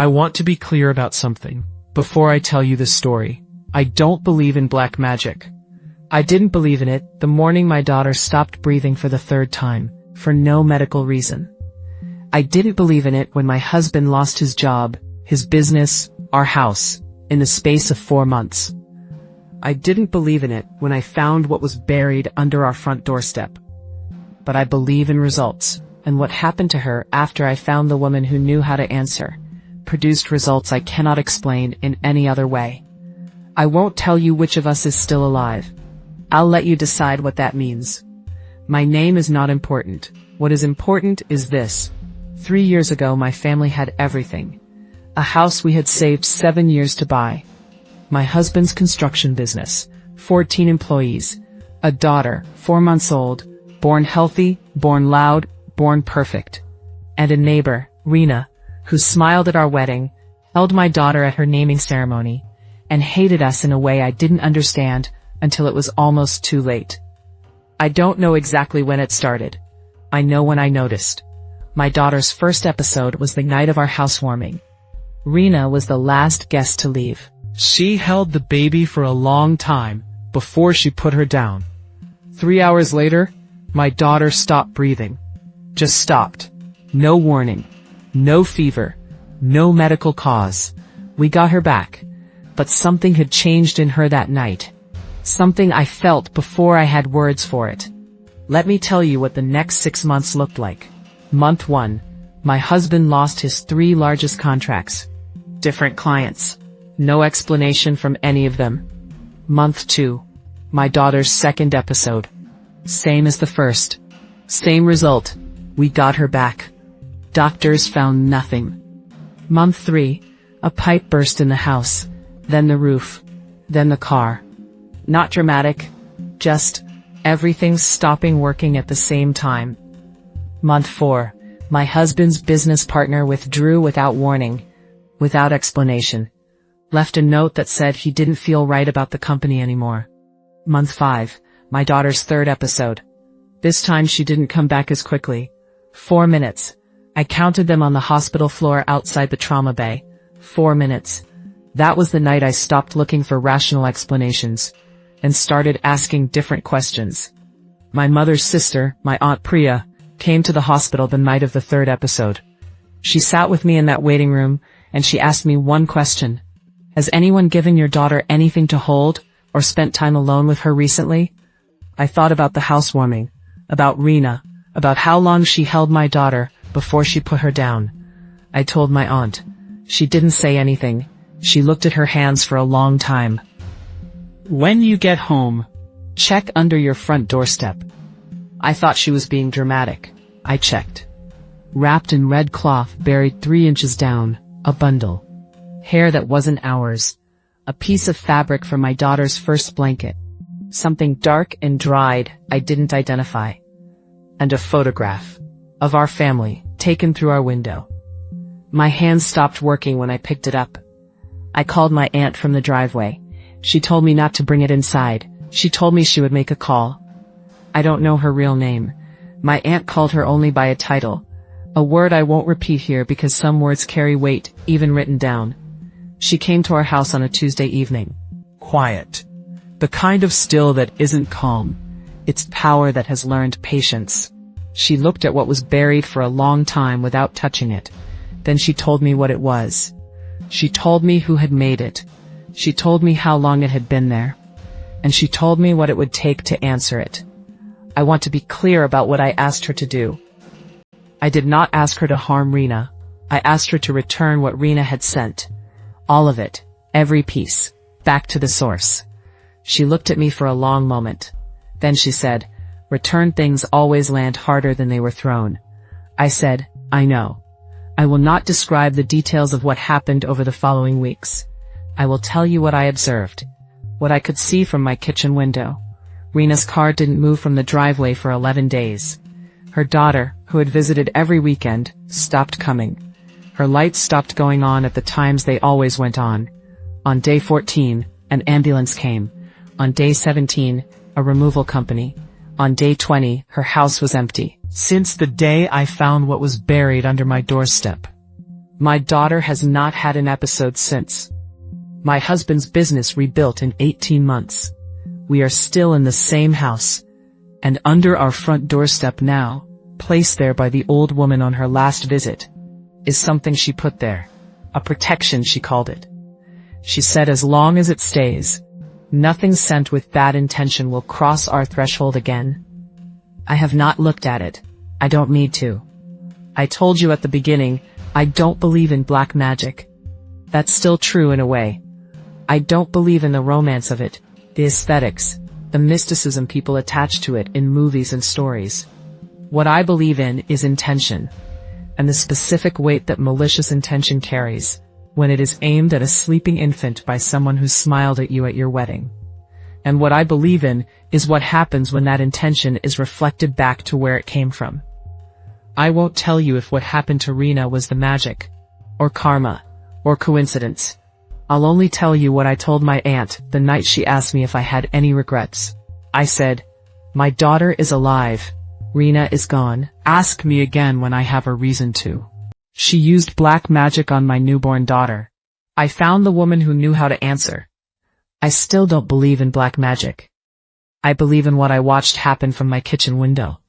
I want to be clear about something. Before I tell you this story, I don't believe in black magic. I didn't believe in it the morning my daughter stopped breathing for the third time, for no medical reason. I didn't believe in it when my husband lost his job, his business, our house, in the space of 4 months. I didn't believe in it when I found what was buried under our front doorstep. But I believe in results, and what happened to her after I found the woman who knew how to answer, produced results I cannot explain in any other way. I won't tell you which of us is still alive. I'll let you decide what that means. My name is not important. What is important is this. 3 years ago my family had everything. A house we had saved 7 years to buy. My husband's construction business, 14 employees, a daughter, 4 months old, born healthy, born loud, born perfect, and a neighbor, Reena, who smiled at our wedding, held my daughter at her naming ceremony, and hated us in a way I didn't understand until it was almost too late. I don't know exactly when it started. I know when I noticed. My daughter's first episode was the night of our housewarming. Reena was the last guest to leave. She held the baby for a long time before she put her down. 3 hours later, my daughter stopped breathing. Just stopped. No warning. No fever. No medical cause. We got her back. But something had changed in her that night. Something I felt before I had words for it. Let me tell you what the next 6 months looked like. Month 1. My husband lost his 3 largest contracts. Different clients. No explanation from any of them. Month 2. My daughter's second episode. Same as the first. Same result. We got her back. Doctors found nothing. Month 3. A pipe burst in the house. Then the roof. Then the car. Not dramatic. Just everything stopping working at the same time. Month 4. My husband's business partner withdrew without warning. Without explanation. Left a note that said he didn't feel right about the company anymore. Month 5. My daughter's third episode. This time she didn't come back as quickly. 4 minutes. I counted them on the hospital floor outside the trauma bay. 4 minutes. That was the night I stopped looking for rational explanations and started asking different questions. My mother's sister, my Aunt Priya, came to the hospital the night of the third episode. She sat with me in that waiting room and she asked me one question. Has anyone given your daughter anything to hold or spent time alone with her recently? I thought about the housewarming, about Reena, about how long she held my daughter before she put her down. I told my aunt. She didn't say anything. She looked at her hands for a long time. When you get home, check under your front doorstep. I thought she was being dramatic. I checked. Wrapped in red cloth buried 3 inches down, a bundle. Hair that wasn't ours. A piece of fabric from my daughter's first blanket. Something dark and dried I didn't identify. And a photograph of our family taken through our window. My hands stopped working when I picked it up. I called my aunt from the driveway. She told me not to bring it inside. She told me she would make a call. I don't know her real name. My aunt called her only by a title. A word I won't repeat here because some words carry weight, even written down. She came to our house on a Tuesday evening. Quiet. The kind of still that isn't calm. It's power that has learned patience. She looked at what was buried for a long time without touching it. Then she told me what it was. She told me who had made it. She told me how long it had been there. And she told me what it would take to answer it. I want to be clear about what I asked her to do. I did not ask her to harm Reena. I asked her to return what Reena had sent. All of it, every piece, back to the source. She looked at me for a long moment. Then she said, "Returned things always land harder than they were thrown." I said, "I know. I will not describe the details of what happened over the following weeks. I will tell you what I observed, what I could see from my kitchen window. Reena's car didn't move from the driveway for 11 days. Her daughter, who had visited every weekend, stopped coming. Her lights stopped going on at the times they always went on. On day 14, an ambulance came. On day 17, a removal company. On day 20, her house was empty. Since the day I found what was buried under my doorstep. My daughter has not had an episode since. My husband's business rebuilt in 18 months. We are still in the same house, and under our front doorstep now, placed there by the old woman on her last visit, is something she put there. A protection, she called it. She said as long as it stays, nothing sent with bad intention will cross our threshold again. I have not looked at it. I don't need to. I told you at the beginning, I don't believe in black magic. That's still true in a way. I don't believe in the romance of it, the aesthetics, the mysticism people attach to it in movies and stories. What I believe in is intention, and the specific weight that malicious intention carries when it is aimed at a sleeping infant by someone who smiled at you at your wedding. And what I believe in is what happens when that intention is reflected back to where it came from. I won't tell you if what happened to Reena was the magic, or karma, or coincidence. I'll only tell you what I told my aunt the night she asked me if I had any regrets. I said, "My daughter is alive. Reena is gone. Ask me again when I have a reason to." She used black magic on my newborn daughter. I found the woman who knew how to answer. I still don't believe in black magic. I believe in what I watched happen from my kitchen window.